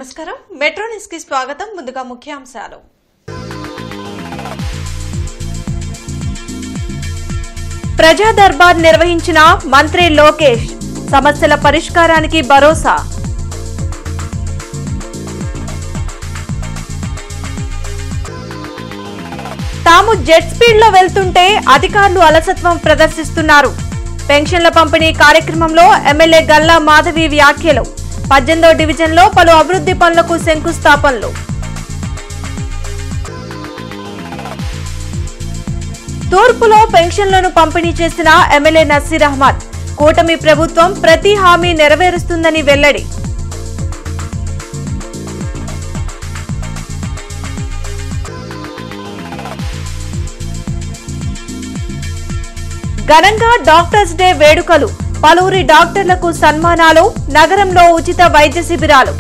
నమస్కారం metro news కి స్వాగతం ముందుగా ముఖ్యాంశాలు ప్రజా దర్బార్ నిర్వహించిన మంత్రి లోకేష్ సమస్యల పరిష్కారానికి భరోసా తాము జెట్ స్పీడ్ లో వెళ్తుంటే అధికారులు అలసత్వం ప్రదర్శిస్తున్నారు పెన్షన్ల పంపిణీ కార్యక్రమంలో ఎమ్మెల్యే గల్లా మాధవి వ్యాఖ్యలు 18వ డివిజన్ లో పలు అభివృద్ధి పనులకు శంకుస్థాపనలు తూర్పులో పెన్షన్లను పంపిణీ చేసిన ఎమ్మెల్యే నసీర్ అహ్మద్ కూటమి ప్రభుత్వం ప్రతి హామీ నెరవేరుస్తుందని వెల్లడి ఘనంగా డాక్టర్స్ డే వేడుకలు పలువురి డాక్టర్లకు సన్మానాలు నగరంలో ఉచిత వైద్య శిబిరాలు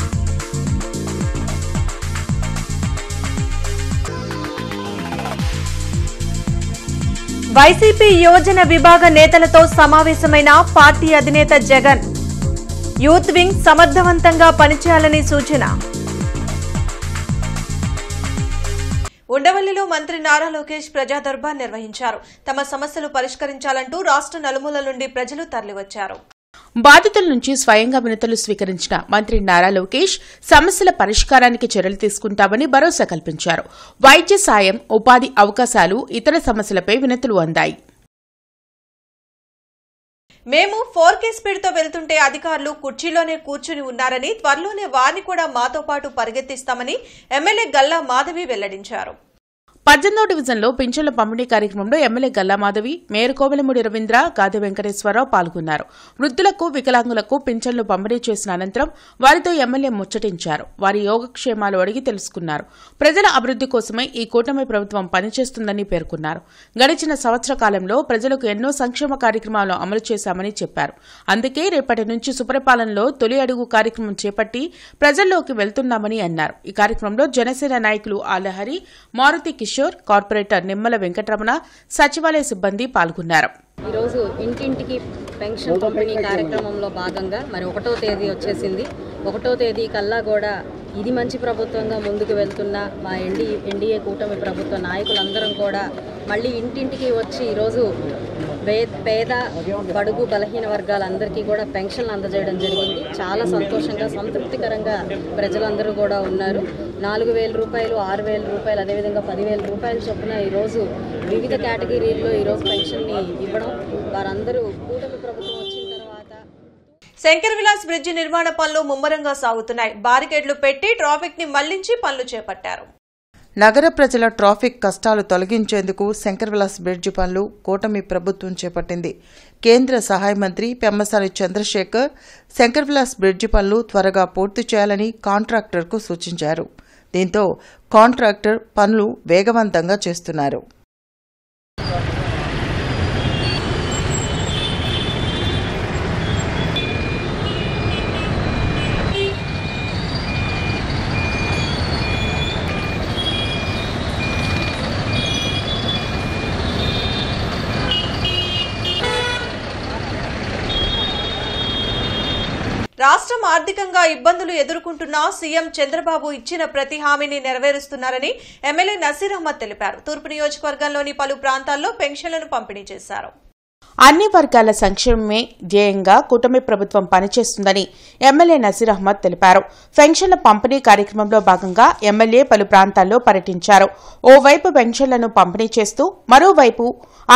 వైసీపీ యువజన విభాగ నేతలతో సమావేశమైన పార్టీ అధినేత జగన్ యూత్ వింగ్ సమర్థవంతంగా పనిచేయాలని సూచన ఉండవల్లిలో మంత్రి నారా లోకేష్ ప్రజా దర్బార్ నిర్వహించారు తమ సమస్యలు పరిష్కరించాలంటూ రాష్ట్ర నలుమూలల నుండి ప్రజలు తరలివచ్చారు బాధితుల నుంచి స్వయంగా వినతులు స్వీకరించిన మంత్రి నారా లోకేష్ సమస్యల పరిష్కారానికి చర్యలు తీసుకుంటామని భరోసా కల్పించారు వైద్య సాయం ఉపాధి అవకాశాలు ఇతర సమస్యలపై వినతులు అందాయి మేము 4K స్పీడ్తో వెళ్తుంటే అధికారులు కుర్చీలోనే కూర్చుని ఉన్నారని త్వరలోనే వారిని కూడా మాతో పాటు పరిగెత్తిస్తామని ఎమ్మెల్యే గల్లా మాధవి వెల్లడించారు 18వ డివిజన్లో పింఛన్ల పంపిణీ కార్యక్రమంలో ఎమ్మెల్యే గల్లా మాధవి మేయర్ కోవెలమూడి రవీంద్ర గాదె వెంకటేశ్వరరావు పాల్గొన్నారు వృద్ధులకు వికలాంగులకు పింఛన్లు పంపిణీ చేసిన అనంతరం వారితో ఎమ్మెల్యే ముచ్చటించారు వారి యోగక్షేమాలు అడిగి తెలుసుకున్నారు ప్రజల అభివృద్ది కోసమే ఈ కూటమి ప్రభుత్వం పనిచేస్తుందని పేర్కొన్నారు గడిచిన సంవత్సర కాలంలో ప్రజలకు ఎన్నో సంక్షేమ కార్యక్రమాలు అమలు చేశామని చెప్పారు అందుకే రేపటి నుంచి సుపరిపాలనలో తొలి అడుగు కార్యక్రమం చేపట్టి ప్రజల్లోకి వెళ్తున్నామని అన్నారు ఈ కార్యక్రమంలో జనసేన నాయకులు ఆలహరి మారుతి కిషోర్ కార్పొరేటర్ నిమ్మల వెంకటరమణ సచివాలయ సిబ్బంది పాల్గొన్నారు ఈ రోజు ఇంటింటికి పెన్షన్ పంపిణీ కార్యక్రమంలో భాగంగా మరి 1వ తేదీ వచ్చేసింది 1వ తేదీ కల్లా కూడా ఇది మంచి ప్రభుత్వంగా ముందుకు వెళ్తున్న మా ఎన్డీఏ కూటమి ప్రభుత్వ నాయకులందరం కూడా మళ్ళీ ఇంటింటికి వచ్చి ఈరోజు పేద బడుగు బలహీన వర్గాలందరికీ కూడా పెన్షన్లు అందజేయడం జరిగింది చాలా సంతోషంగా సంతృప్తికరంగా ప్రజలందరూ కూడా ఉన్నారు 4,000 రూపాయలు 6,000 రూపాయలు అదేవిధంగా 10,000 రూపాయల చొప్పున ఈరోజు వివిధ కేటగిరీల్లో ఈరోజు పెన్షన్ని ఇవ్వడం వారందరూ కూటమి ప్రభుత్వం వచ్చిన తర్వాత శంకర్ విలాస్ బ్రిడ్జి నిర్మాణ పనులు ముమ్మరంగా సాగుతున్నాయి బారికేడ్లు పెట్టి ట్రాఫిక్ ని మళ్లించి పనులు చేపట్టారు నగర ప్రజల ట్రాఫిక్ కష్టాలు తొలగించేందుకు శంకర్ విలాస్ బ్రిడ్జి పనులు కూటమి ప్రభుత్వం చేపట్టింది కేంద్ర సహాయ మంత్రి పెమ్మసాని చంద్రశేఖర్ శంకర్ విలాస్ బ్రిడ్జి పనులు త్వరగా పూర్తి చేయాలని కాంట్రాక్టర్కు సూచించారు దీంతో కాంట్రాక్టర్ పనులు వేగవంతంగా చేస్తున్నారు రాష్ట్రం ఆర్థికంగా ఇబ్బందులు ఎదుర్కొంటున్న సీఎం చంద్రబాబు ఇచ్చిన ప్రతి హామీని నెరవేరుస్తున్నారని ఎమ్మెల్యే నసీర్ అహ్మద్ తెలిపారు తూర్పు నియోజకవర్గంలోని పలు ప్రాంతాల్లో పెన్షన్లను పంపిణీ చేశారు అన్ని వర్గాల సంక్షేమమే ధ్యేయంగా కూటమి ప్రభుత్వం పనిచేస్తుందని ఎమ్మెల్యే నసీర్ అహ్మద్ తెలిపారు పెన్షన్ల పంపిణీ కార్యక్రమంలో భాగంగా ఎమ్మెల్యే పలు ప్రాంతాల్లో పర్యటించారు ఓవైపు పెన్షన్లను పంపిణీ చేస్తూ మరోవైపు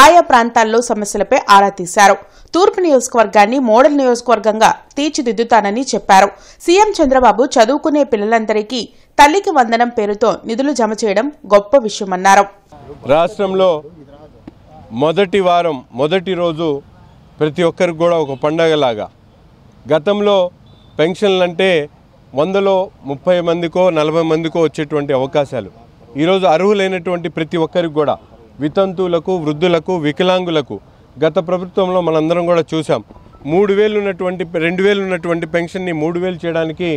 ఆయా ప్రాంతాల్లో సమస్యలపై ఆరా తీశారు తూర్పు నియోజకవర్గాన్ని మోడల్ నియోజకవర్గంగా తీర్చిదిద్దుతానని చెప్పారు సీఎం చంద్రబాబు చదువుకునే పిల్లలందరికీ తల్లికి వందనం పేరుతో నిధులు జమ చేయడం గొప్ప విషయమన్నారు రాష్ట్రంలో మొదటి రోజు ప్రతి ఒక్కరికి కూడా ఒక పండగలాగా గతంలో పెన్షన్లంటే 100లో 30 మందికో 40 మందికో వచ్చేటువంటి అవకాశాలు ఈరోజు అర్హులైనటువంటి ప్రతి ఒక్కరికి కూడా వితంతువులకు వృద్ధులకు వికలాంగులకు గత ప్రభుత్వంలో మనందరం కూడా చూసాం 3,000 ఉన్నటువంటి 2,000 ఉన్నటువంటి పెన్షన్ని 3,000 చేయడానికి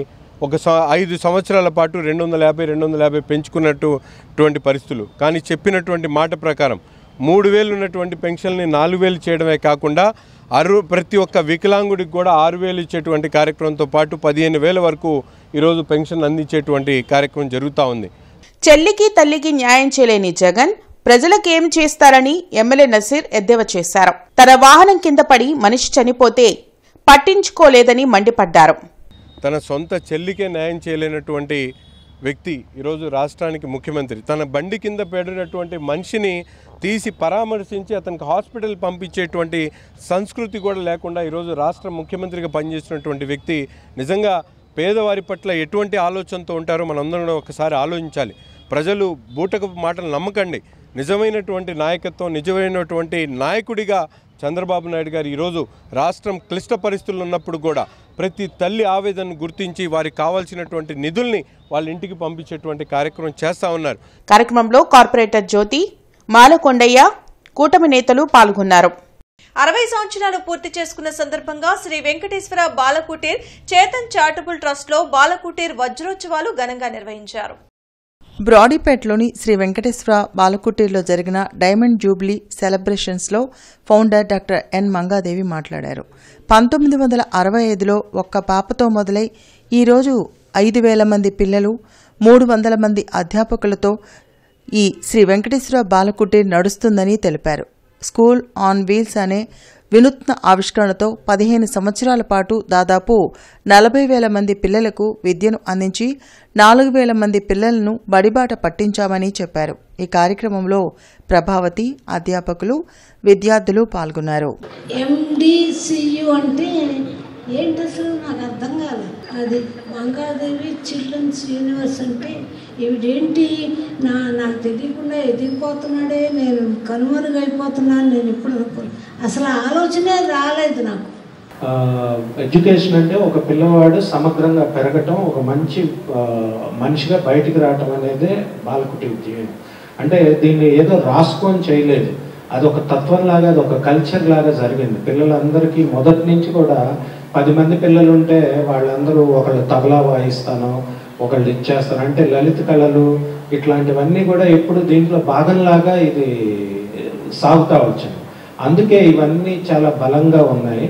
ఒక 5 సంవత్సరాల పాటు 250 పెంచుకున్నటువంటి పరిస్థితులు కానీ చెప్పినటువంటి మాట ప్రకారం 3,000 ఉన్నటువంటి పెన్షన్ని 4,000 చేయడమే కాకుండా ప్రతి ఒక్క వికలాంగుడికి కూడా 6,000 ఇచ్చేటువంటి కార్యక్రమంతో పాటు 15,000 వరకు ఈరోజు పెన్షన్ అందించేటువంటి కార్యక్రమం జరుగుతూ ఉంది. చెల్లికి తల్లికి న్యాయం చేయలేని జగన్ ప్రజలకేం చేస్తారని ఎమ్మెల్యే నసీర్ ఎద్దేవా చేశారు. తన వాహనం కింద పడి మనిషి చనిపోతే పట్టించుకోలేదని మండిపడ్డారు. తన సొంత చెల్లికే న్యాయం చేయలేనటువంటి వ్యక్తి ఈరోజు రాష్ట్రానికి ముఖ్యమంత్రి. తన బండి కింద పడినటువంటి మనిషిని తీసి పరామర్శించి అతనికి హాస్పిటల్ పంపించేటువంటి సంస్కృతి కూడా లేకుండా ఈరోజు రాష్ట్ర ముఖ్యమంత్రిగా పనిచేస్తున్నటువంటి వ్యక్తి నిజంగా పేదవారి పట్ల ఎటువంటి ఆలోచనతో ఉంటారో మనందరం ఒకసారి ఆలోచించాలి. ప్రజలు బూటకపు మాటలు నమ్మకండి. నిజమైనటువంటి నాయకత్వం, నిజమైనటువంటి నాయకుడిగా చంద్రబాబు నాయుడు గారు ఈరోజు రాష్ట్రం క్లిష్ట పరిస్థితులు ఉన్నప్పుడు కూడా ప్రతి తల్లి ఆవేదనను గుర్తించి వారికి కావాల్సినటువంటి నిధుల్ని వాళ్ళ ఇంటికి పంపించేటువంటి కార్యక్రమం చేస్తూ ఉన్నారు. కార్యక్రమంలో కార్పొరేటర్ జ్యోతి, మాలకొండయ్య, కూటమి నేతలు పాల్గొన్నారు. 60 సంవత్సరాలు పూర్తి చేసుకున్న సందర్భంగా శ్రీ వెంకటేశ్వర బాలకుటీర్ చేతన్ చారిటబుల్ ట్రస్ట్ లో బాలకుటీర్ వజ్రోత్సవాలు ఘనంగా నిర్వహించారు. బ్రాడీపేటలోని శ్రీ వెంకటేశ్వర బాలకుటీర్లో జరిగిన డైమండ్ జూబ్లీ సెలబ్రేషన్స్లో ఫౌండర్ డాక్టర్ ఎన్ మంగాదేవి మాట్లాడారు. 1965లో ఒక్క పాపతో మొదలై ఈరోజు 5,000 మంది పిల్లలు, 300 మంది అధ్యాపకులతో ఈ శ్రీ వెంకటేశ్వర బాలకుటీర్ నడుస్తుందని తెలిపారు. స్కూల్ ఆన్ వీల్స్ అనే వినూత్న ఆవిష్కరణతో 15 సంవత్సరాల పాటు దాదాపు 40,000 మంది పిల్లలకు విద్యను అందించి 4,000 మంది పిల్లలను బడిబాట పట్టించామని చెప్పారు. ఈ కార్యక్రమంలో ప్రభావతి, అధ్యాపకులు, విద్యార్థులు పాల్గొన్నారు. MDCU అంటే ఏంటి అసలు నాకు అర్థం కాదు. అది మంగాదేవి చిల్డ్రన్స్ యూనివర్స్ అంటే ఇవిడేంటి నాకు తెలియకుండా ఎదిగిపోతున్నాడే, నేను కనుమరుగైపోతున్నాను. నేను ఇప్పుడు అసలు ఆలోచనే రాలేదు నాకు. ఎడ్యుకేషన్ అంటే ఒక పిల్లవాడు సమగ్రంగా పెరగటం, ఒక మంచి మనిషిగా బయటికి రావటం అనేదే బాలకుటీర్ ధ్యేయం. అంటే దీన్ని ఏదో రాసుకొని చేయలేదు, అది ఒక తత్వం లాగా, అది ఒక కల్చర్ లాగా జరిగింది. పిల్లలందరికీ మొదటి నుంచి కూడా 10 మంది పిల్లలు ఉంటే వాళ్ళందరూ ఒకళ్ళు తబలా వాయిస్తాను, ఒకళ్ళు ఇచ్చేస్తారు. అంటే లలిత కళలు ఇట్లాంటివన్నీ కూడా ఎప్పుడు దీంట్లో భాగంలాగా ఇది సాగుతూ వచ్చింది. అందుకే ఇవన్నీ చాలా బలంగా ఉన్నాయి.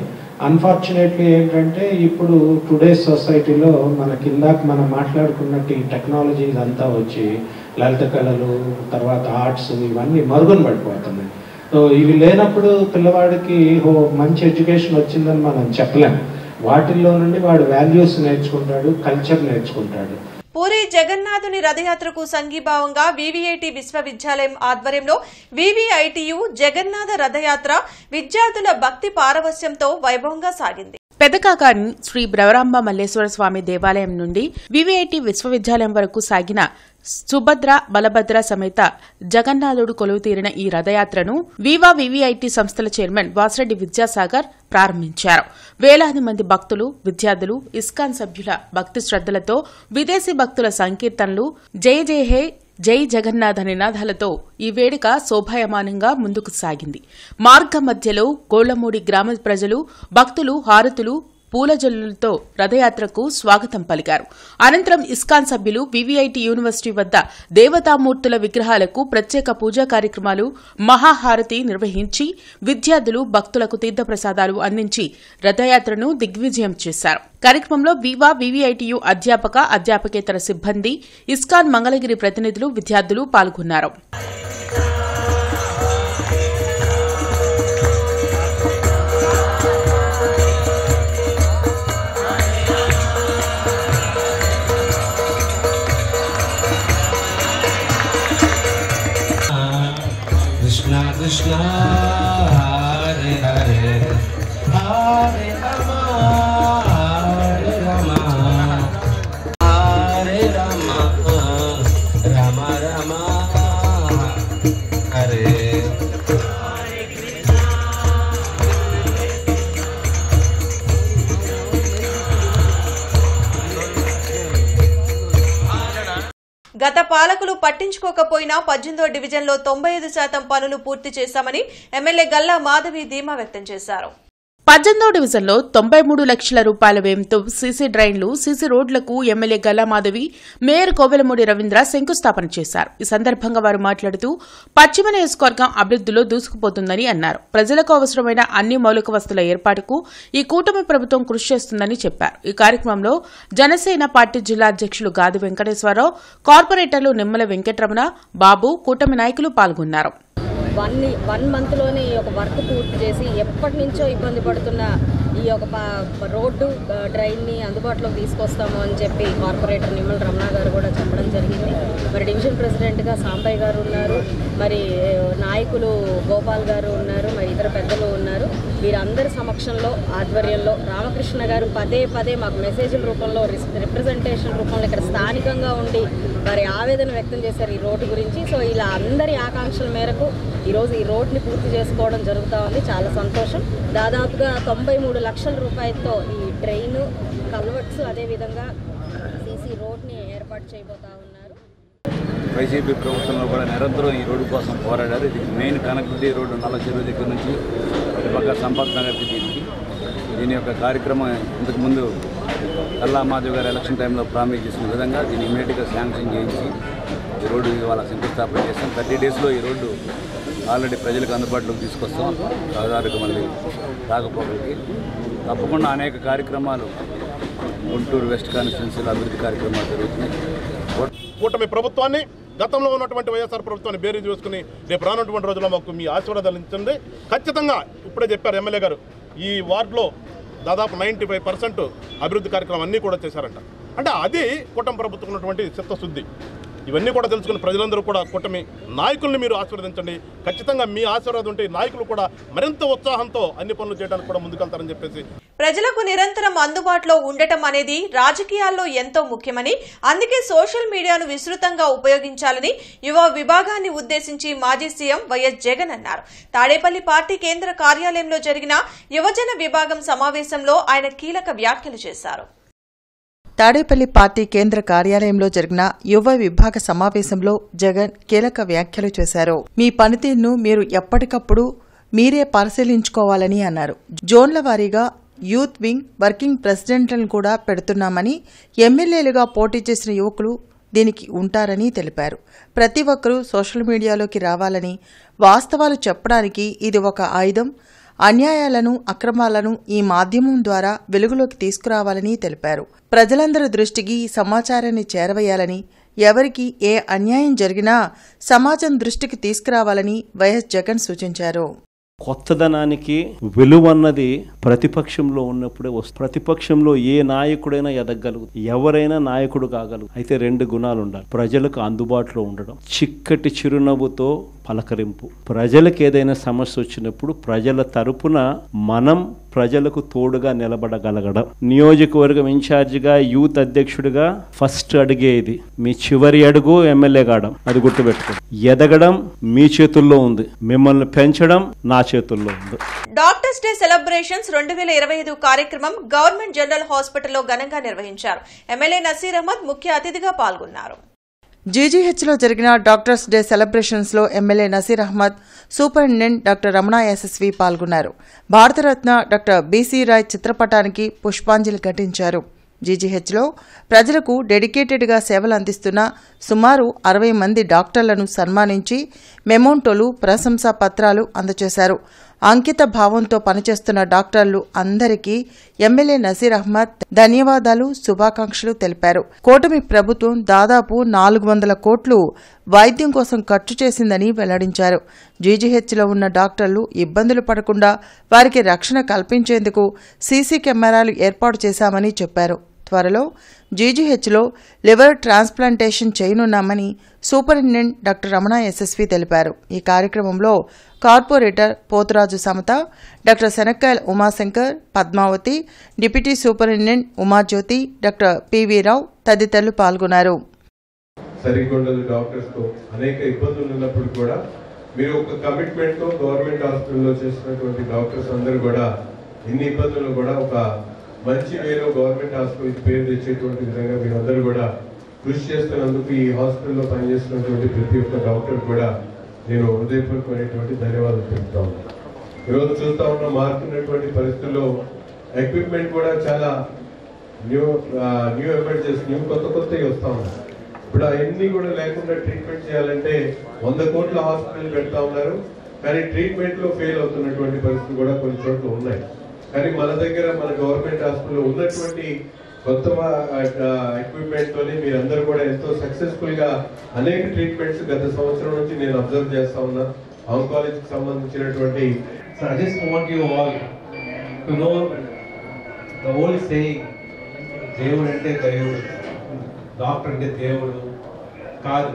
అన్ఫార్చునేట్లీ ఏంటంటే ఇప్పుడు టుడేస్ సొసైటీలో మన కిందాక మనం మాట్లాడుకున్నట్టు ఈ టెక్నాలజీ ఇదంతా వచ్చి లలిత కళలు, తర్వాత ఆర్ట్స్ ఇవన్నీ మరుగున పడిపోతున్నాయి. సో ఇవి లేనప్పుడు పిల్లవాడికి మంచి ఎడ్యుకేషన్ వచ్చిందని మనం చెప్పలేం. వాటిల్లో నుండి వాడు వాల్యూస్ నేర్చుకుంటాడు, కల్చర్ నేర్చుకుంటాడు. పూరి జగన్నాథుని రథయాత్రకు సంఘీభావంగా వివిఐటి విశ్వవిద్యాలయం ఆధ్వర్యంలో వివిఐటియు జగన్నాథ రథయాత్ర విద్యార్థుల భక్తి పారవస్యంతో వైభవంగా సాగింది. పెదకాకాని శ్రీ బ్రవరాంబ మల్లేశ్వర స్వామి దేవాలయం నుండి వివిఐటి విశ్వవిద్యాలయం వరకు సాగిన సుభద్ర, బలభద్ర సమేత జగన్నాథుడు కొలువుతీరిన ఈ రథయాత్రను వివిఐటి సంస్థల చైర్మన్ వాసిరెడ్డి విద్యాసాగర్ ప్రారంభించారు. వేలాది మంది భక్తులు, విద్యార్థులు, ఇస్కాన్ సభ్యుల భక్తి శ్రద్దలతో, విదేశీ భక్తుల సంకీర్తనలు, జయ జయ హే, జై జగన్నాథ నినాదాలతో ఈ వేడుక శోభాయమానంగా ముందుకు సాగింది. మార్గ మధ్యలో గోళ్లమూడి గ్రామ ప్రజలు, భక్తులు హారతులు, పూలజల్లులతో రథయాత్రకు స్వాగతం పలికారు. అనంతరం ఇస్కాన్ సభ్యులు వివిఐటి యూనివర్సిటీ వద్ద దేవతామూర్తుల విగ్రహాలకు ప్రత్యేక పూజా కార్యక్రమాలు, మహాహారతి నిర్వహించి విద్యార్థులు, భక్తులకు తీర్థప్రసాదాలు అందించి రథయాత్రను దిగ్విజయం చేశారు. కార్యక్రమంలో వివిఐటియు అధ్యాపక, అధ్యాపకేతర సిబ్బంది, ఇస్కాన్ మంగళగిరి ప్రతినిధులు, విద్యార్థులు పాల్గొన్నారు. Krishna Hare Hare Hare Rama Hare Rama Hare Rama Rama Rama Hare గత పాలకులు పట్టించుకోకపోయినా 18వ డివిజన్లో 95% పనులు పూర్తి చేశామని ఎమ్మెల్యే గల్లా మాధవి ధీమా వ్యక్తం చేశారు. 18వ డివిజన్లో 93 లక్షల రూపాయల వ్యయంతో సీసీ డ్రైన్లు, సీసీ రోడ్లకు ఎమ్మెల్యే గల్లా మాధవి, మేయర్ కోవెలమూడి రవీంద్ర శంకుస్థాపన చేశారు. ఈ సందర్భంగా వారు మాట్లాడుతూ పశ్చిమ నియోజకవర్గం అభివృద్దిలో దూసుకుపోతుందని అన్నారు. ప్రజలకు అవసరమైన అన్ని మౌలిక వసతుల ఏర్పాటుకు ఈ కూటమి ప్రభుత్వం కృషి చేస్తుందని చెప్పారు. ఈ కార్యక్రమంలో జనసేన పార్టీ జిల్లా అధ్యక్షులు గాది వెంకటేశ్వరరావు, కార్పొరేటర్లు నిమ్మల వెంకటరమణ, బాబు, కూటమి నాయకులు పాల్గొన్నారు. 1 మంత్లోనే ఈ యొక్క వర్క్ పూర్తి చేసి ఎప్పటి నుంచో ఇబ్బంది పడుతున్న ఈ యొక్క రోడ్డు డ్రైన్ని అందుబాటులోకి తీసుకొస్తాము అని చెప్పి కార్పొరేటర్ నిమ్మల రమణ గారు కూడా చెప్పడం జరిగింది. మరి డివిజన్ ప్రెసిడెంట్గా సాంబయ్య గారు ఉన్నారు, మరి నాయకులు గోపాల్ గారు ఉన్నారు, మరి ఇతర పెద్దలు ఉన్నారు. వీరందరి సమక్షంలో ఆధ్వర్యంలో రామకృష్ణ గారు పదే మాకు మెసేజ్ల రూపంలో, రిప్రజెంటేషన్ రూపంలో ఇక్కడ స్థానికంగా ఉండి మరి ఆవేదన వ్యక్తం చేశారు ఈ రోడ్డు గురించి. సో ఇలా అందరి ఆకాంక్షల మేరకు ఈరోజు ఈ రోడ్ని పూర్తి చేసుకోవడం జరుగుతూ ఉంది. చాలా సంతోషం. దాదాపుగా 93 లక్షల రూపాయలతో ఈ ట్రైన్, కల్వర్ట్స్, అదేవిధంగా సీసీ రోడ్ని ఏర్పాటు చేయబోతా ఉన్నారు. వైసీపీ ప్రభుత్వంలో కూడా నిరంతరం ఈ రోడ్డు కోసం పోరాడారు. ఇది మెయిన్ కనెక్టివిటీ రోడ్డు నల్ల చెరువు దగ్గర నుంచి పక్క సంపత్ నగర్కి దీని యొక్క కార్యక్రమం ఇంతకుముందు గల్లా మాధవ్ గారు ఎలక్షన్ టైంలో ప్రామిస్ చేసిన విధంగా దీన్ని ఇమీడియట్గా శాంక్షన్ చేయించి ఈ రోడ్డు ఇవాళ శంకుస్థాపన చేస్తాం. 30 డేస్లో ఈ రోడ్డు ఆల్రెడీ ప్రజలకు అందుబాటులోకి తీసుకొస్తాం. రహదారికి మళ్ళీ రాకపోకలకి తప్పకుండా అనేక కార్యక్రమాలు గుంటూరు వెస్ట్ కాన్స్టిట్యున్సీలో అభివృద్ధి కార్యక్రమాలు జరుగుతున్నాయి. కూటమి ప్రభుత్వాన్ని, గతంలో ఉన్నటువంటి వైఎస్ఆర్ ప్రభుత్వాన్ని బేరీజ్ వేసుకుని రేపు రానున్నటువంటి రోజుల్లో మాకు మీ ఆశీర్వాదాలు ఇచ్చండి. ఖచ్చితంగా ఇప్పుడే చెప్పారు ఎమ్మెల్యే గారు, ఈ వార్డులో దాదాపు 95% అభివృద్ధి కార్యక్రమం అన్నీ కూడా చేశారంట. అంటే అది కూటమి ప్రభుత్వం ఉన్నటువంటి చిత్తశుద్ధి. ఇవన్నీ కూడా తెలుసుకుని ప్రజలందరూ కూడా కూటమి నాయకుల్ని మీరు ఆశీర్వదించండి. ఖచ్చితంగా మీ ఆశీర్వాదం ఉంటే నాయకులు కూడా మరింత ఉత్సాహంతో అన్ని పనులు చేయడానికి కూడా ముందుకెళ్తారని చెప్పేసి, ప్రజలకు నిరంతరం అందుబాటులో ఉండటం అనేది రాజకీయాల్లో ఎంతో ముఖ్యమని, అందుకే సోషల్ మీడియాను విస్తృతంగా ఉపయోగించాలని యువ విభాగాన్ని ఉద్దేశించి మాజీ సీఎం వైఎస్ జగన్ అన్నారు. తాడేపల్లి పార్టీ కేంద్ర కార్యాలయంలో జరిగిన యువజన విభాగం సమావేశంలో ఆయన కీలక వ్యాఖ్యలు చేశారు. తాడేపల్లి పార్టీ కేంద్ర కార్యాలయంలో జరిగిన యువ విభాగ సమావేశంలో జగన్ కీలక వ్యాఖ్యలు చేశారు. మీ పనితీరును మీరు ఎప్పటికప్పుడు మీరే పరిశీలించుకోవాలని అన్నారు. జోన్ల వారీగా యూత్ వింగ్, వర్కింగ్ ప్రెసిడెంట్లను కూడా పెడుతున్నామని, ఎమ్మెల్యేలుగా పోటీ చేసిన యువకులు దీనికి ఉంటారని తెలిపారు. ప్రతి ఒక్కరూ సోషల్ మీడియాలోకి రావాలని, వాస్తవాలు చెప్పడానికి ఇది ఒక ఆయుధం, అన్యాయాలను, అక్రమాలను ఈ మాధ్యమం ద్వారా వెలుగులోకి తీసుకురావాలని తెలిపారు. ప్రజలందరి దృష్టికి ఈ సమాచారాన్ని చేరవేయాలని, ఎవరికి ఏ అన్యాయం జరిగినా సమాజం దృష్టికి తీసుకురావాలని వైఎస్ జగన్ సూచించారు. కొత్తదనానికి విలువన్నది ప్రతిపక్షంలో ఉన్నప్పుడే వస్తుంది. ప్రతిపక్షంలో ఏ నాయకుడైనా ఎదగలదు, ఎవరైనా నాయకుడు కాగలరు. అయితే 2 గుణాలు ఉండాలి. ప్రజలకు అందుబాటులో ఉండడం, చిక్కటి చిరునవ్వుతో పలకరింపు. ప్రజలకు ఏదైనా సమస్య వచ్చినప్పుడు ప్రజల తరపున మనం ప్రజలకు తోడుగా నిలబడగలగడం. నియోజకవర్గం ఇన్ఛార్జిగా, యూత్ అధ్యక్షుడిగా ఫస్ట్ అడిగే ఇది. మీ చివరి అడుగు ఎమ్మెల్యే కావడం, అది గుర్తుపెట్టుకోండి. ఎదగడం మీ చేతుల్లో ఉంది, మిమ్మల్ని పెంచడం నా చేతుల్లో ఉంది. డాక్టర్స్ డే సెలబ్రేషన్స్ 2025 కార్యక్రమం గవర్నమెంట్ జనరల్ హాస్పిటల్లో ఘనంగా నిర్వహించారు. ఎమ్మెల్యే నసీర్ అహ్మద్ ముఖ్య అతిథిగా పాల్గొన్నారు. జీజీహెచ్లో జరిగిన డాక్టర్స్ డే సెలబ్రేషన్స్లో MLA Naseer Ahmed, superintendent doctor Ramana Yashasvi పాల్గొన్నారు. భారతరత్న డాక్టర్ బీసీ రాయ్ చిత్రపటానికి పుష్పాంజలి ఘటించారు. జీజీహెచ్లో ప్రజలకు డెడికేటెడ్గా సేవలు అందిస్తున్న సుమారు 60 మంది డాక్టర్లను సన్మానించి మెమోంటోలు, ప్రశంసా పత్రాలు అందజేశారు. అంకిత భావంతో పనిచేస్తున్న డాక్టర్లు అందరికీ ఎమ్మెల్యే నసీర్ అహ్మద్ ధన్యవాదాలు, శుభాకాంక్షలు తెలిపారు. కూటమి ప్రభుత్వం దాదాపు 400 కోట్లు వైద్యం కోసం ఖర్చు చేసిందని వెల్లడించారు. జీజీహెచ్లో ఉన్న డాక్టర్లు ఇబ్బందులు పడకుండా వారికి రక్షణ కల్పించేందుకు సీసీ కెమెరాలు ఏర్పాటు చేశామని చెప్పారు. త్వరలో జీజీహెచ్లో లివర్ ట్రాన్స్ప్లాంటేషన్ చేయనున్నామని సూపరింటెండెంట్ డాక్టర్ రమణ యశస్వి తెలిపారు. ఈ కార్యక్రమంలో corporator Poturaju Samata, doctor Shanakkayala Umashankar, Padmavathi, deputy superintendent Umajyothi, doctor P V Rao తదితరులు పాల్గొన్నారు. సరికొండలు డాక్టర్స్తో అనేక ఇబ్బందులు ఉన్నప్పుడు కూడా మీరు ఒక కమిట్మెంట్తో గవర్నమెంట్ హాస్పిటల్లో చేసినటువంటి డాక్టర్స్ అందరూ కూడా ఎన్ని ఇబ్బందులు కూడా ఒక మంచి వేలో గవర్నమెంట్ హాస్పిటల్ పేరు తెచ్చేటువంటి విధంగా మీరందరూ కూడా కృషి చేస్తున్నందుకు ఈ హాస్పిటల్లో పనిచేస్తున్నటువంటి ప్రతి ఒక్క డాక్టర్ కూడా నేను హృదయపూర్వకమైనటువంటి ధన్యవాదాలు తెలుపుతా ఉన్నాను. ఈరోజు చూస్తూ ఉన్న మారుతున్నటువంటి పరిస్థితుల్లో ఎక్విప్మెంట్ కూడా చాలా న్యూ ఎమర్జెన్సీ కొత్తవి వస్తూ ఉన్నాయి. ఇప్పుడు అవన్నీ కూడా లేకుండా ట్రీట్మెంట్ చేయాలంటే 100 కోట్ల హాస్పిటల్ పెడతా ఉన్నారు, కానీ ట్రీట్మెంట్లో ఫెయిల్ అవుతున్నటువంటి పరిస్థితులు కూడా కొన్ని చోట్ల ఉన్నాయి. కానీ మన దగ్గర మన గవర్నమెంట్ హాస్పిటల్లో ఉన్నటువంటి కొత్త ఎక్విప్మెంట్ తోనే మీరందరూ కూడా ఎంతో సక్సెస్ఫుల్ గా అనేక ట్రీట్మెంట్స్ గత సంవత్సరం నుంచి నేను అబ్జర్వ్ చేస్తా ఉన్నా ఆంకాలజీకి సంబంధించినటువంటి. So I just want you all to know the old saying, దేవుడు అంటే దైవుడు, డాక్టర్ అంటే దేవుడు కాదు.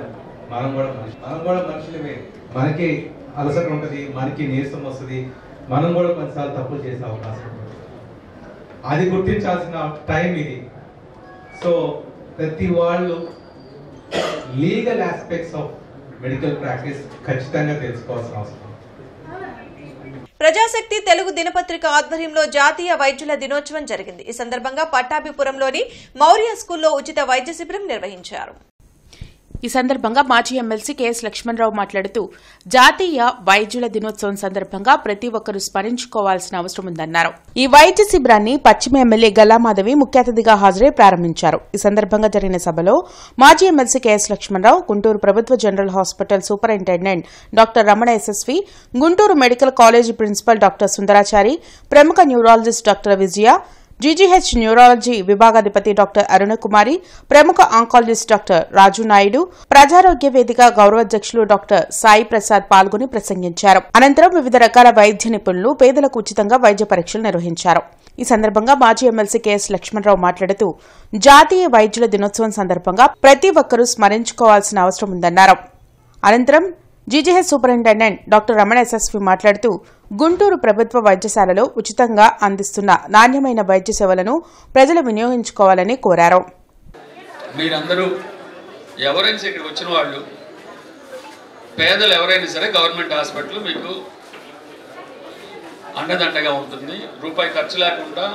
మనం కూడా మనుషులమే. మనకి అలసట ఉంటుంది, మనకి నీరసం వస్తుంది, మనం కూడా కొన్నిసార్లు తప్పులు చేసే అవకాశం ఉంటుంది. అది గుర్తించాల్సిన టైం ఇది. సో ప్రతి వాళ్ళు legal aspects of medical practice ఖచ్చితంగా తెలుసుకోవాల్సిన అవసరం. ప్రజాశక్తి తెలుగు దినపత్రిక ఆధ్వర్యంలో జాతీయ వైద్యుల దినోత్సవం జరిగింది. ఈ సందర్భంగా పట్టాభిపురంలోని మౌర్య స్కూల్లో ఉచిత వైద్య శిబిరం నిర్వహించారు. ఈ సందర్భంగా మాజీ ఎమ్మెల్సీ కెఎస్ లక్ష్మణరావు మాట్లాడుతూ జాతీయ వైద్యుల దినోత్సవం సందర్భంగా ప్రతి ఒక్కరూ స్మరించుకోవాల్సిన అవసరం ఉందన్నారు. ఈ వైద్య శిబిరాన్ని పశ్చిమ ఎమ్మెల్యే గల్లామాధవి ముఖ్య అతిథిగా హాజరై ప్రారంభించారు. ఈ సందర్భంగా జరిగిన సభలో మాజీ ఎమ్మెల్సీ కెఎస్ లక్ష్మణరావు, గుంటూరు ప్రభుత్వ general hospital superintendent doctor Ramana SSV, Guntur medical college principal doctor Sundarachari, ప్రముఖ neurologist doctor Vijaya, GGH neurology విభాగాధిపతి డాక్టర్ అరుణకుమారి, ప్రముఖ ఆంకాలజిస్ట్ డాక్టర్ రాజు నాయుడు, ప్రజారోగ్య వేదిక గౌరవాధ్యక్షులు డాక్టర్ సాయి ప్రసాద్ పాల్గొని ప్రసంగించారు. అనంతరం వివిధ రకాల వైద్య నిపుణులు పేదలకు ఉచితంగా వైద్య పరీక్షలు నిర్వహించారు. ఈ సందర్భంగా మాజీ ఎమ్మెల్సీ కెఎస్ లక్ష్మణరావు మాట్లాడుతూ జాతీయ వైద్యుల దినోత్సవం సందర్భంగా ప్రతి ఒక్కరూ స్మరించుకోవాల్సిన అవసరం ఉందన్నారు. అనంతరం GGH superintendent doctor Ramana SSV మాట్లాడుతూ గుంటూరు ప్రభుత్వ వైద్యశాలలో ఉచితంగా అందిస్తున్న నాణ్యమైన వైద్య సేవలను ప్రజలు వినియోగించుకోవాలని కోరారు. మీరందరూ ఎవరైనా ఇక్కడికి వచ్చిన వాళ్ళు పేదలు ఎవరైనా సరే గవర్నమెంట్ హాస్పిటల్ మీకు అండదండగా ఉంటుంది. రూపాయి ఖర్చు లేకుండా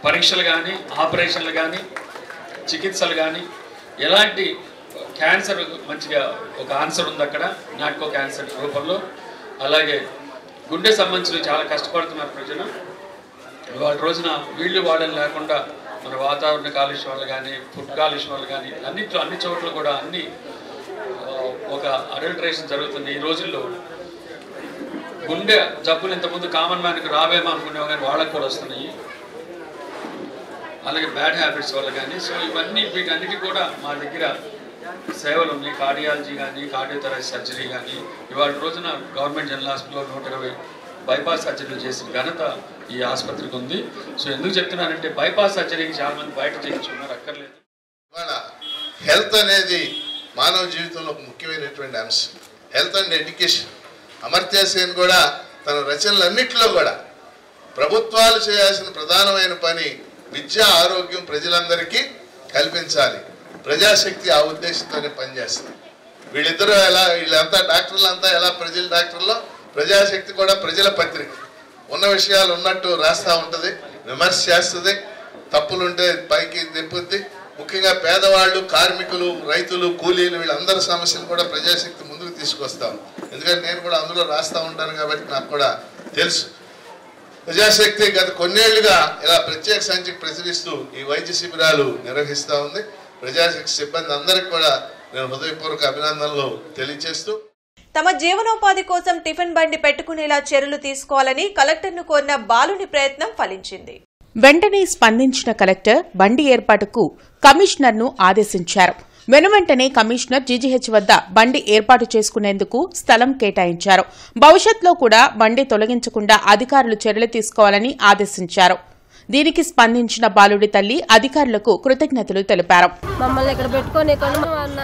పరీక్షలు కానీ, ఆపరేషన్లు కానీ, చికిత్సలు కానీ, ఎలాంటి క్యాన్సర్ మంచిగా ఒక ఆన్సర్ ఉంది అక్కడ, నాటుకో క్యాన్సర్ రూపంలో. అలాగే గుండె సంబంధించిన చాలా కష్టపడుతున్నారు ప్రజలు. వాళ్ళ రోజున వీళ్ళు వాడని లేకుండా మన వాతావరణ కాలుష్యం వల్ల కానీ, ఫుడ్ కాలుష్యం వల్ల కానీ అన్ని చోట్ల కూడా అన్ని ఒక అడల్టరేషన్ జరుగుతుంది. ఈ రోజుల్లో గుండె జబ్బులు ఇంతకుముందు కామన్ మ్యాన్కి రావేమో అనుకునేవా కానీ వాళ్ళకు కూడా వస్తున్నాయి. అలాగే బ్యాడ్ హ్యాబిట్స్ వల్ల కానీ. సో ఇవన్నీ వీటన్నిటి కూడా మా దగ్గర సేవలు ఉన్నాయి. కార్డియాలజీ కానీ, కార్డియోథొరాసిక్ సర్జరీ కానీ. ఇవాళ రోజున గవర్నమెంట్ జనరల్ హాస్పిటల్లో 120 బైపాస్ సర్జరీలు చేసిన ఘనత ఈ ఆసుపత్రికి ఉంది. సో ఎందుకు చెప్తున్నానంటే బైపాస్ సర్జరీకి చాలా మంది బయట చేయించుకున్నారు, అక్కర్లేదు. ఇవాళ హెల్త్ అనేది మానవ జీవితంలో ఒక ముఖ్యమైనటువంటి అంశం. Health and education. Amartya Sen కూడా తన రచనలన్నింటిలో కూడా ప్రభుత్వాలు చేయాల్సిన ప్రధానమైన పని విద్య, ఆరోగ్యం ప్రజలందరికీ కల్పించాలి. ప్రజాశక్తి ఆ ఉద్దేశంతోనే పనిచేస్తుంది. వీళ్ళంతా డాక్టర్లంతా ఎలా ప్రజల డాక్టర్లో, ప్రజాశక్తి కూడా ప్రజల పత్రిక. ఉన్న విషయాలు ఉన్నట్టు రాస్తూ ఉంటుంది, విమర్శ చేస్తుంది, తప్పులుంటే పైకి తెప్పుద్ది. ముఖ్యంగా పేదవాళ్ళు, కార్మికులు, రైతులు, కూలీలు వీళ్ళందరి సమస్యలు కూడా ప్రజాశక్తి ముందుకు తీసుకొస్తాం. ఎందుకంటే నేను కూడా అందులో రాస్తూ ఉంటాను కాబట్టి నాకు కూడా తెలుసు. ప్రజాశక్తి గత కొన్నేళ్లుగా ఇలా ప్రత్యేక సంచిక ప్రచురిస్తూ ఈ వైద్య శిబిరాలు నిర్వహిస్తూ ఉంది. ప్రజాశక్తి సిబ్బంది అందరికీ కూడా నేను హృదయపూర్వక అభినందనలు తెలియజేస్తూ తమ జీవనోపాధి కోసం టిఫిన్ బండి పెట్టుకునేలా చర్యలు తీసుకోవాలని కలెక్టర్ను కోరిన బాలుని ప్రయత్నం ఫలించింది. వెంటనే స్పందించిన కలెక్టర్ బండి ఏర్పాటుకు కమిషనర్ను ఆదేశించారు. వెనువెంటనే కమిషనర్ జీజీహెచ్ వద్ద బండి ఏర్పాటు చేసుకునేందుకు స్థలం కేటాయించారు. భవిష్యత్తులో కూడా బండి తొలగించకుండా అధికారులు చర్యలు తీసుకోవాలని ఆదేశించారు. దీనికి స్పందించిన బాలుడి తల్లి అధికారులకు కృతజ్ఞతలు తెలిపారు. మమ్మల్ని ఇక్కడ పెట్టుకొని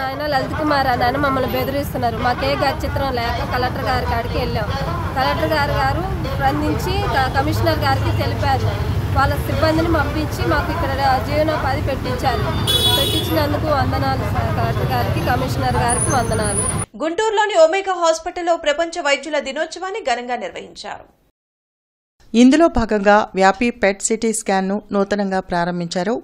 ఆయన లలిత్ కుమార్ అని ఆయన మమ్మల్ని బెదిరిస్తున్నారు. మాకే చిత్రం లేక కలెక్టర్ గారి కాడికి వెళ్ళాం. కలెక్టర్ గారు స్పందించి కమిషనర్ గారికి తెలిపారు. వాళ్ళ సిబ్బందిని పంపించి మాకు ఇక్కడ జీవనోపాధి పెట్టించినందుకు వందనాలు సార్. కలెక్టర్ గారికి, కమిషనర్ గారికి వందనాలు. గుంటూరులోని ఒమేగా హాస్పిటల్లో ప్రపంచ వైద్యుల దినోత్సవాన్ని ఘనంగా నిర్వహించారు. ఇందులో భాగంగా వ్యాపీ పెట్ సిటీ స్కాన్ను నూతనంగా ప్రారంభించారు.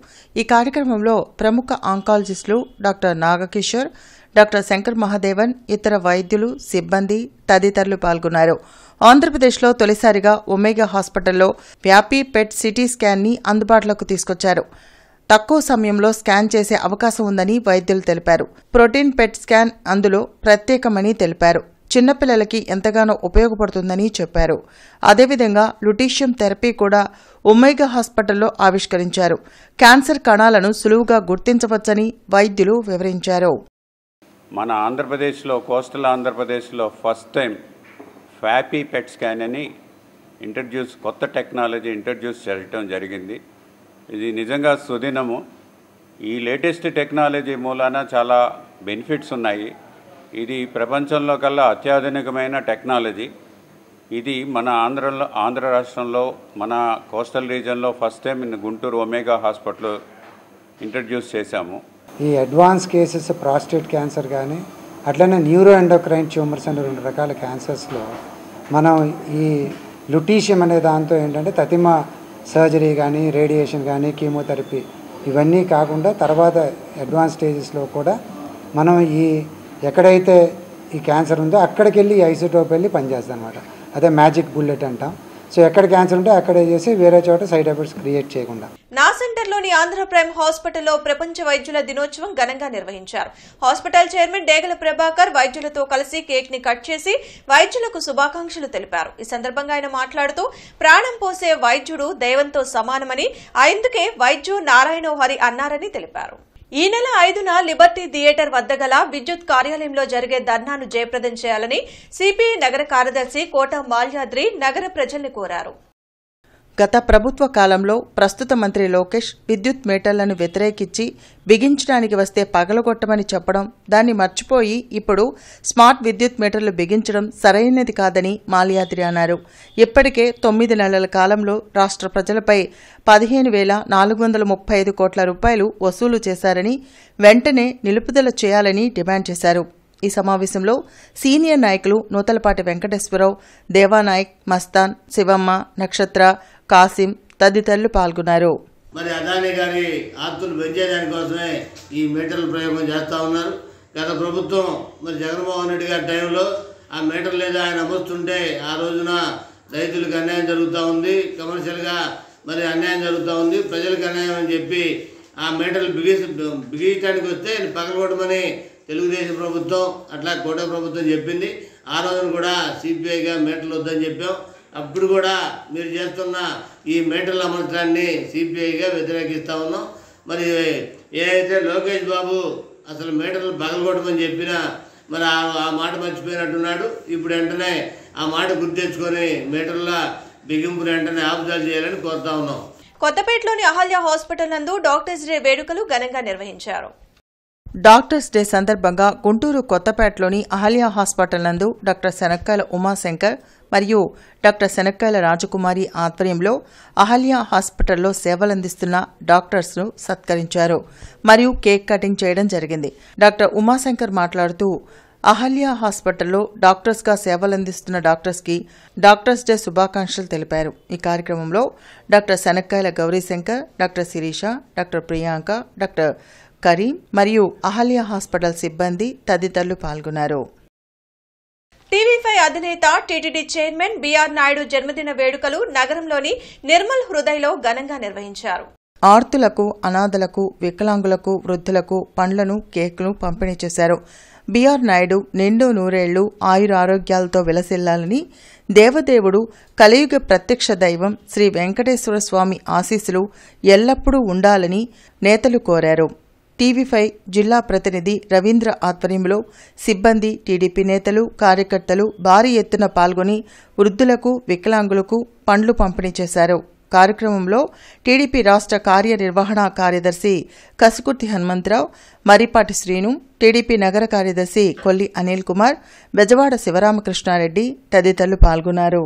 ఈ కార్యక్రమంలో ప్రముఖ ఆంకాలజిస్టులు డాక్టర్ నాగకిషోర్, డాక్టర్ శంకర్ మహాదేవన్, ఇతర వైద్యులు, సిబ్బంది తదితరులు పాల్గొన్నారు. ఆంధ్రప్రదేశ్లో తొలిసారిగా ఒమేగా హాస్పిటల్లో వ్యాపీ పెట్ సిటీ స్కాన్ని అందుబాటులోకి తీసుకొచ్చారు. తక్కువ సమయంలో స్కాన్ చేసే అవకాశం ఉందని వైద్యులు తెలిపారు. ప్రోటీన్ పెట్ స్కాన్ అందులో ప్రత్యేకమని తెలిపారు. చిన్నపిల్లలకి ఎంతగానో ఉపయోగపడుతుందని చెప్పారు. అదేవిధంగా లుటీషియం థెరపీ కూడా ఒమేగా హాస్పిటల్లో ఆవిష్కరించారు. క్యాన్సర్ కణాలను సులువుగా గుర్తించవచ్చని వైద్యులు వివరించారు. మన ఆంధ్రప్రదేశ్లో, కోస్టల్ ఆంధ్రప్రదేశ్లో ఫస్ట్ టైం ఫ్యాపీ పెట్ స్కాన్ అని కొత్త టెక్నాలజీ ఇంట్రడ్యూస్ చేయడం జరిగింది. ఇది నిజంగా సుదినము. ఈ లేటెస్ట్ టెక్నాలజీ మూలాన చాలా బెనిఫిట్స్ ఉన్నాయి. ఇది ప్రపంచంలో కల్లా అత్యాధునికమైన టెక్నాలజీ. ఇది మన ఆంధ్ర రాష్ట్రంలో, మన కోస్టల్ రీజన్లో first time Guntur omega hospital introduce చేశాము. ఈ అడ్వాన్స్ కేసెస్ ప్రాస్టేట్ క్యాన్సర్ కానీ అట్లనే న్యూరో ఎండోక్రైన్ ట్యూమర్స్ అనే 2 రకాల క్యాన్సర్స్లో మనం ఈ లుటీషియం అనే దాంతో ఏంటంటే తతిమ సర్జరీ కానీ, రేడియేషన్ కానీ, కీమోథెరపీ ఇవన్నీ కాకుండా తర్వాత అడ్వాన్స్ స్టేజెస్లో కూడా మనం ఎక్కడైతే ఈ క్యాన్సర్ ఉందో అక్కడికి వెళ్ళి ఐసోటోప్ వెళ్ళి పనిచేస్తాం అన్నమాట. అదే మ్యాజిక్ బుల్లెట్ అంటాం. సో ఎక్కడ క్యాన్సర్ ఉంటే అక్కడే చేసి వేరే చోట సైడ్ ఎఫెక్ట్స్ క్రియేట్ చేయకుండా. నా సెంటర్లోని ఆంధ్ర ప్రైమ్ హాస్పిటల్లో ప్రపంచ వైద్యుల దినోత్సవం ఘనంగా నిర్వహించారు. హాస్పిటల్ చైర్మన్ డేగల ప్రభాకర్ వైద్యులతో కలిసి కేక్ ని కట్ చేసి వైద్యులకు శుభాకాంక్షలు తెలిపారు. ఈ సందర్భంగా ఆయన మాట్లాడుతూ ప్రాణం పోసే వైద్యుడు దైవంతో సమానమని, అందుకే వైద్యు నారాయణ హరి అన్నారని తెలిపారు. ఈ నెల 5న లిబర్టీ థియేటర్ వద్ద గల విద్యుత్ కార్యాలయంలో జరిగే ధర్నాను జయప్రదం చేయాలని సిపిఐ నగర కార్యదర్శి కోట మాల్యాద్రి నగర ప్రజల్ని కోరారు. గత ప్రభుత్వ కాలంలో ప్రస్తుత మంత్రి లోకేష్ విద్యుత్ మీటర్లను వ్యతిరేకించి బిగించడానికి వస్తే పగలగొట్టమని చెప్పడం, దాన్ని మర్చిపోయి ఇప్పుడు స్మార్ట్ విద్యుత్ మీటర్లు బిగించడం సరైనది కాదని మాల్యాద్రి అన్నారు. ఇప్పటికే 9 నెలల కాలంలో రాష్ట్ర ప్రజలపై 15,435 కోట్ల రూపాయలు వసూలు చేశారని, వెంటనే నిలుపుదల చేయాలని డిమాండ్ చేశారు. ఈ సమావేశంలో సీనియర్ నాయకులు నూతలపాటి వెంకటేశ్వరరావు, దేవానాయక్, మస్తాన్, శివమ్మ, నక్షత్ర, కాసిం తదితరులు పాల్గొన్నారు. మరి అదానీ గారి ఆస్తులు పెంచేదానికోసమే ఈ మీటర్ల ప్రయోగం చేస్తూ ఉన్నారు. గత ప్రభుత్వం మరి జగన్మోహన్ రెడ్డి గారి టైంలో ఆ మీటర్లు ఏదో ఆయన అమర్చుంటే ఆ రోజున రైతులకు అన్యాయం జరుగుతూ ఉంది, కమర్షియల్గా మరి అన్యాయం జరుగుతూ ఉంది, ప్రజలకు అన్యాయం అని చెప్పి ఆ మీటర్లు బిగించడానికి వస్తే పగలగొట్టమని తెలుగుదేశం ప్రభుత్వం అట్లా కోట ప్రభుత్వం చెప్పింది. ఆ రోజున కూడా సిపిఐగా మీటర్లు వద్దని చెప్పాం. అప్పుడు కూడా మీరు చేస్తున్న ఈ మీటర్ల అమర్చడాన్ని సిపిఐగా వ్యతిరేకిస్తూ ఉన్నాం. మరి ఏదైతే లోకేష్ బాబు అసలు మీటర్లు పగలగొట్టమని చెప్పినా మరి ఆ మాట మర్చిపోయినట్టున్నాడు. ఇప్పుడు వెంటనే ఆ మాట గుర్తు తెచ్చుకొని మీటర్ల బిగింపు వెంటనే ఆపుదాలు చేయాలని కోరుతా ఉన్నాం. కొత్తపేటలోని అహల్య హాస్పిటల్ నందు డాక్టర్స్ డే వేడుకలు ఘనంగా నిర్వహించారు. డాక్టర్స్ డే సందర్భంగా గుంటూరు కొత్తపేటలోని అహల్య హాస్పిటల్ నందు డాక్టర్ శనక్కాయల ఉమాశంకర్ మరియు డాక్టర్ శనక్కాయల రాజకుమారి ఆధ్వర్యంలో అహల్య హాస్పిటల్లో సేవలందిస్తున్న డాక్టర్స్ను సత్కరించారు మరియు కేక్ కటింగ్ చేయడం జరిగింది. డాక్టర్ ఉమాశంకర్ మాట్లాడుతూ అహల్య హాస్పిటల్లో డాక్టర్స్గా సేవలందిస్తున్న డాక్టర్స్కి డాక్టర్స్ డే శుభాకాంక్షలు తెలిపారు. ఈ కార్యక్రమంలో doctor Shanakkayala Gowrishankar, doctor Sirisha, doctor Priyanka, doctor Karim మరియు అహల్య హాస్పిటల్ సిబ్బంది తదితరులు పాల్గొన్నారు. టీవీ5 అధినేత టీటీడీ చైర్మన్ బీఆర్ నాయుడు జన్మదిన వేడుకలు నగరంలోని నిర్మల్ హృదయలో ఘనంగా నిర్వహించారు. ఆర్తులకు, అనాథలకు, వికలాంగులకు, వృద్ధులకు పండ్లను, కేకులు పంపిణీ చేశారు. బీఆర్ నాయుడు నిండు నూరేళ్లు ఆయురారోగ్యాలతో విలసిల్లాలని, దేవదేవుడు, కలియుగ ప్రత్యక్ష దైవం శ్రీ వెంకటేశ్వర స్వామి ఆశీస్సులు ఎల్లప్పుడూ ఉండాలని నేతలు కోరారు. టీవీ5 జిల్లా ప్రతినిధి రవీంద్ర ఆధ్వర్యంలో సిబ్బంది, టీడీపీ నేతలు, కార్యకర్తలు భారీ ఎత్తున పాల్గొని వృద్ధులకు, వికలాంగులకు పండ్లు పంపిణీ చేశారు. కార్యక్రమంలో టీడీపీ రాష్ట్ర కార్యనిర్వహణ కార్యదర్శి కసుకుర్తి హనుమంతరావు, మరిపాటి శ్రీను, టీడీపీ నగర కార్యదర్శి కొల్లి అనిల్ కుమార్, బెజవాడ శివరామకృష్ణారెడ్డి తదితరులు పాల్గొన్నారు.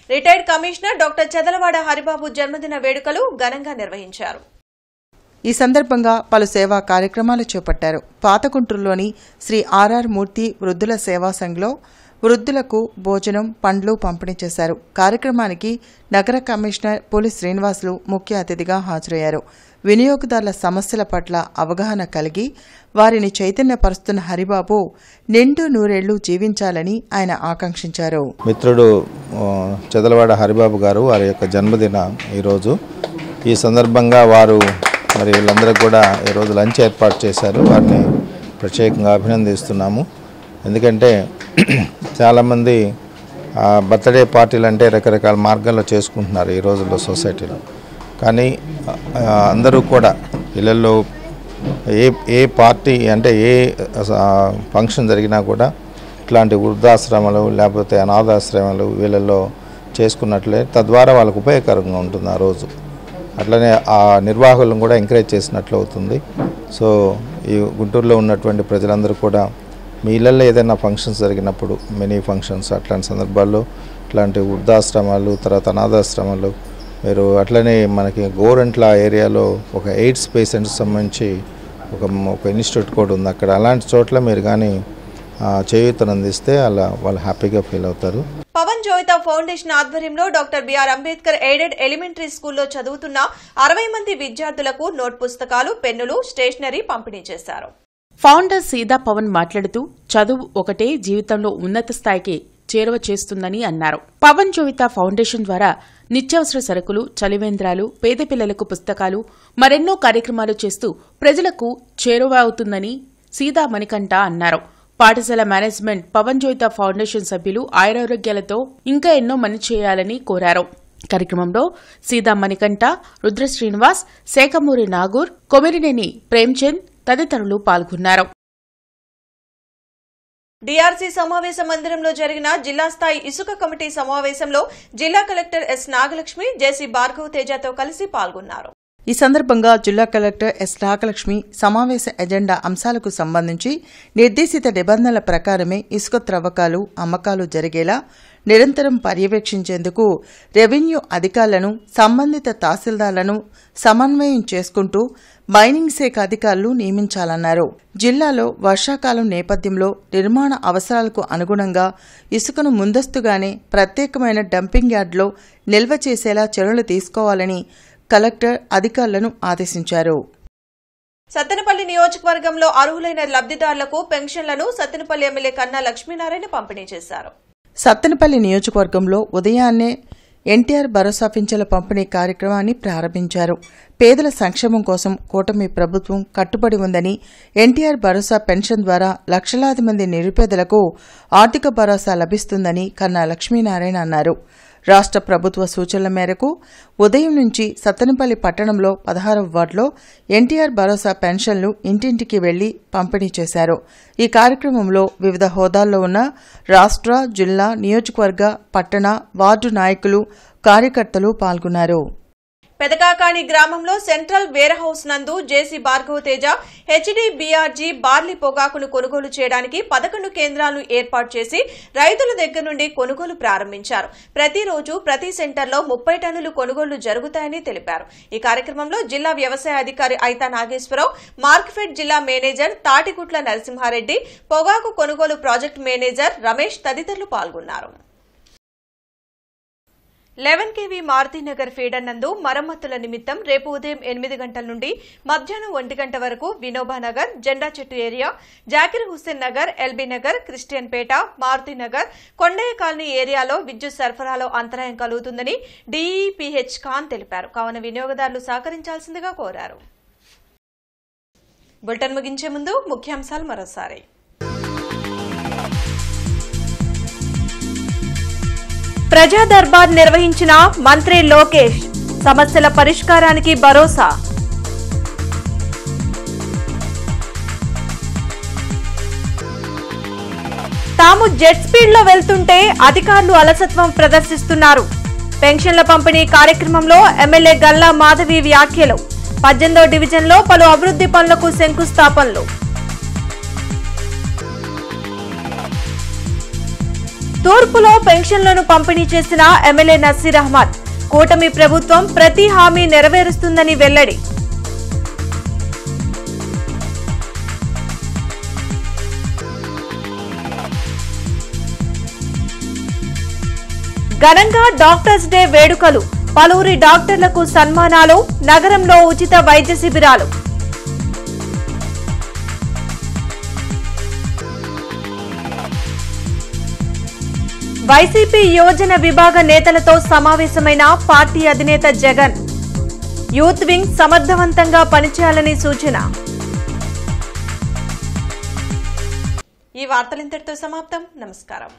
Retired commissioner doctor Chadalavada Haribabu జన్మదిన వేడుకలు ఘనంగా నిర్వహించారు. ఈ సందర్భంగా పలు సేవా కార్యక్రమాలు చేపట్టారు. పాతకుంట్రులోని శ్రీ ఆర్ఆర్ మూర్తి వృద్ధుల సేవా సంఘ్లో వృద్ధులకు భోజనం, పండ్లు పంపిణీ చేశారు. కార్యక్రమానికి నగర కమిషనర్ పులి శ్రీనివాసులు ముఖ్య అతిథిగా హాజరయ్యారు. వినియోగదారుల సమస్యల పట్ల అవగాహన కలిగి వారిని చైతన్యపరుస్తున్న హరిబాబు నిండు నూరేళ్లు జీవించాలని ఆయన ఆకాంక్షించారు. మిత్రుడు చెదలవాడ హరిబాబు గారు వారి యొక్క జన్మదిన ఈరోజు. ఈ సందర్భంగా వారు మరి వీళ్ళందరికీ కూడా ఈరోజు లంచ్ ఏర్పాటు చేశారు. వారిని ప్రత్యేకంగా అభినందిస్తున్నాము. ఎందుకంటే చాలామంది బర్త్డే పార్టీలు అంటే రకరకాల మార్గాల్లో చేసుకుంటున్నారు ఈ రోజుల్లో సొసైటీలో. కానీ అందరూ కూడా ఇళ్లలో ఏ పార్టీ అంటే ఏ ఫంక్షన్ జరిగినా కూడా ఇట్లాంటి వృద్ధాశ్రమాలు లేకపోతే అనాథాశ్రమాలు వీళ్ళల్లో చేసుకున్నట్లే తద్వారా వాళ్ళకు ఉపయోగకరంగా ఉంటుంది ఆ రోజు. అట్లనే ఆ నిర్వాహకులను కూడా ఎంకరేజ్ చేసినట్లు అవుతుంది. సో ఈ గుంటూరులో ఉన్నటువంటి ప్రజలందరూ కూడా మీ ఇళ్లలో ఏదైనా ఫంక్షన్స్ జరిగినప్పుడు మినీ ఫంక్షన్స్ అట్లాంటి సందర్భాల్లో ఇట్లాంటి వృద్ధాశ్రమాలు తర్వాత అనాథాశ్రమాలు మీరు అట్లనే మనకి గోరంట్ల ఏరియాలో ఒక ఎయిడ్స్ పేషెంట్స్ సంబంధించి ఒక ఇన్స్టిట్యూట్ కూడా ఉంది. అక్కడ అలాంటి చోట్ల మీరు కానీ చేయూతను అందిస్తే అలా వాళ్ళు హ్యాపీగా ఫీల్ అవుతారు. పవన్ జోయిత ఫౌండేషన్ ఆధ్వర్యంలో doctor BR Ambedkar aided elementary స్కూల్లో చదువుతున్న 60 మంది విద్యార్థులకు నోట్ పుస్తకాలు, పెన్నులు, స్టేషనరీ పంపిణీ చేశారు. ఫౌండర్ సీదా పవన్ మాట్లాడుతూ చదువు ఒకటే జీవితంలో ఉన్నత స్థాయికి చేరువ చేస్తుందని అన్నారు. పవన్ జోయిత ఫౌండేషన్ ద్వారా నిత్యావసర సరుకులు, చలివేంద్రాలు, పేద పిల్లలకు పుస్తకాలు, మరెన్నో కార్యక్రమాలు చేస్తూ ప్రజలకు చేరువ అవుతుందని సీదా మణికంఠ అన్నారు. పాఠశాల మేనేజ్మెంట్ పవన్ జోయిత ఫౌండేషన్ సభ్యులు ఆయురారోగ్యాలతో ఇంకా ఎన్నో మంచి చేయాలని కోరారు. కార్యక్రమంలో సీదా మణికంఠ, రుద్ర శ్రీనివాస్, శేఖమూరి నాగూర్, కొమిరినేని ప్రేమ్చంద్ తదితరులు పాల్గొన్నారు. డిఆర్సీ సమావేశ మందిరంలో జరిగిన జిల్లా స్థాయి ఇసుక కమిటీ సమావేశంలో జిల్లా కలెక్టర్ ఎస్ నాగలక్ష్మి, జేసీ భార్గవ్ తేజతో కలిసి పాల్గొన్నారు. ఈ సందర్భంగా జిల్లా కలెక్టర్ ఎస్ నాగలక్ష్మి సమావేశ ఎజెండా అంశాలకు సంబంధించి నిర్దేశిత నిబంధనల ప్రకారమే ఇసుక త్రవ్వకాలు, అమ్మకాలు జరిగేలా నిరంతరం పర్యవేక్షించేందుకు రెవెన్యూ అధికారులను, సంబంధిత తహసీల్దార్లను సమన్వయం చేసుకుంటూ మైనింగ్ శాఖ అధికారులు నియమించాలన్నారు. జిల్లాలో వర్షాకాలం నేపథ్యంలో నిర్మాణ అవసరాలకు అనుగుణంగా ఇసుకను ముందస్తుగానే ప్రత్యేకమైన డంపింగ్ యార్డులో నిల్వ చేసేలా చర్యలు తీసుకోవాలని కలెక్టర్ అధికారులను ఆదేశించారు. సత్తెనపల్లి నియోజకవర్గంలో అర్హులైన లబ్దిదారులకు పెన్షన్లను సత్తెనపల్లి ఎమ్మెల్యే కన్నా లక్ష్మీనారాయణ పంపిణీ చేశారు. సత్తెనపల్లి నియోజకవర్గంలో ఉదయాన్నే ఎన్టీఆర్ భరోసా పింఛన్ల పంపిణీ కార్యక్రమాన్ని ప్రారంభించారు. పేదల సంక్షేమం కోసం కూటమి ప్రభుత్వం కట్టుబడి ఉందని, ఎన్టీఆర్ భరోసా పెన్షన్ ద్వారా లక్షలాది మంది నిరుపేదలకు ఆర్థిక భరోసా లభిస్తుందని కన్నా లక్ష్మీనారాయణ అన్నారు. రాష్ట్ర ప్రభుత్వ సూచనల మేరకు ఉదయం నుంచి సత్తెనపల్లి పట్టణంలో 16వ వార్డులో ఎన్టీఆర్ భరోసా పెన్షన్లు ఇంటింటికి వెళ్లి పంపిణీ చేశారు. ఈ కార్యక్రమంలో వివిధ హోదాల్లో ఉన్న రాష్ట్ర, జిల్లా, నియోజకవర్గ, పట్టణ, వార్డు నాయకులు, కార్యకర్తలు పాల్గొన్నారు. పెదకాకాణి గ్రామంలో సెంట్రల్ వేర్ హౌస్ నందు జేసీ భార్గవ తేజ హెచ్డీబీఆర్జీ బార్లీ పొగాకును కొనుగోలు చేయడానికి 11 కేంద్రాలను ఏర్పాటు చేసి రైతుల దగ్గర నుండి కొనుగోలు ప్రారంభించారు. ప్రతిరోజు ప్రతి సెంటర్లో 30 టన్నులు కొనుగోలు జరుగుతాయని తెలిపారు. ఈ కార్యక్రమంలో జిల్లా వ్యవసాయ అధికారి ఐతా నాగేశ్వరరావు, మార్కెఫెడ్ జిల్లా మేనేజర్ తాటిగుట్ల నరసింహారెడ్డి, పొగాకు కొనుగోలు ప్రాజెక్టు మేనేజర్ రమేష్ తదితరులు పాల్గొన్నారు. 11 kV మారుతీనగర్ ఫీడర్ నందు మరమ్మతుల నిమిత్తం రేపు ఉదయం 8 గంటల నుండి మధ్యాహ్నం 1 గంట వరకు Vinobanagar, Jenda Chettu area, Zakir Hussain Nagar, LB Nagar, Christian Peta, Marutinagar, Kondaiah colony ఏరియాలో విద్యుత్ సరఫరాలో అంతరాయం కలుగుతుందని డీఈపీహెచ్ ఖాన్ తెలిపారు. కావున వినియోగదారులు సహకరించాల్సిందిగా కోరారు. బులెటిన్ ముగించే ముందు ముఖ్యాంశాలు మరోసారి. ప్రజా దర్బార్ నిర్వహించిన మంత్రి లోకేష్, సమస్యల పరిష్కారానికి భరోసా. తాము జెట్ స్పీడ్ లో వెళ్తుంటే అధికారులు అలసత్వం ప్రదర్శిస్తున్నారు. పెన్షన్ల పంపిణీ కార్యక్రమంలో ఎమ్మెల్యే గల్లా మాధవి వ్యాఖ్యలు. 18వ డివిజన్లో పలు అభివృద్ధి పనులకు శంకుస్థాపనలు. తూర్పులో పెన్షన్లను పంపిణీ చేసిన ఎమ్మెల్యే నసీర్ అహ్మద్. కూటమి ప్రభుత్వం ప్రతి హామీ నెరవేరుస్తుందని వెల్లడి. ఘనంగా డాక్టర్స్ డే వేడుకలు, పలువురి డాక్టర్లకు సన్మానాలు, నగరంలో ఉచిత వైద్య శిబిరాలు. వైసీపీ యువజన విభాగ నేతలతో సమావేశమైన పార్టీ అధినేత జగన్. యూత్ వింగ్ సమర్థవంతంగా పనిచేయాలని సూచన. ఈ వార్తలు ఇంతటితో సమాప్తం. నమస్కారం.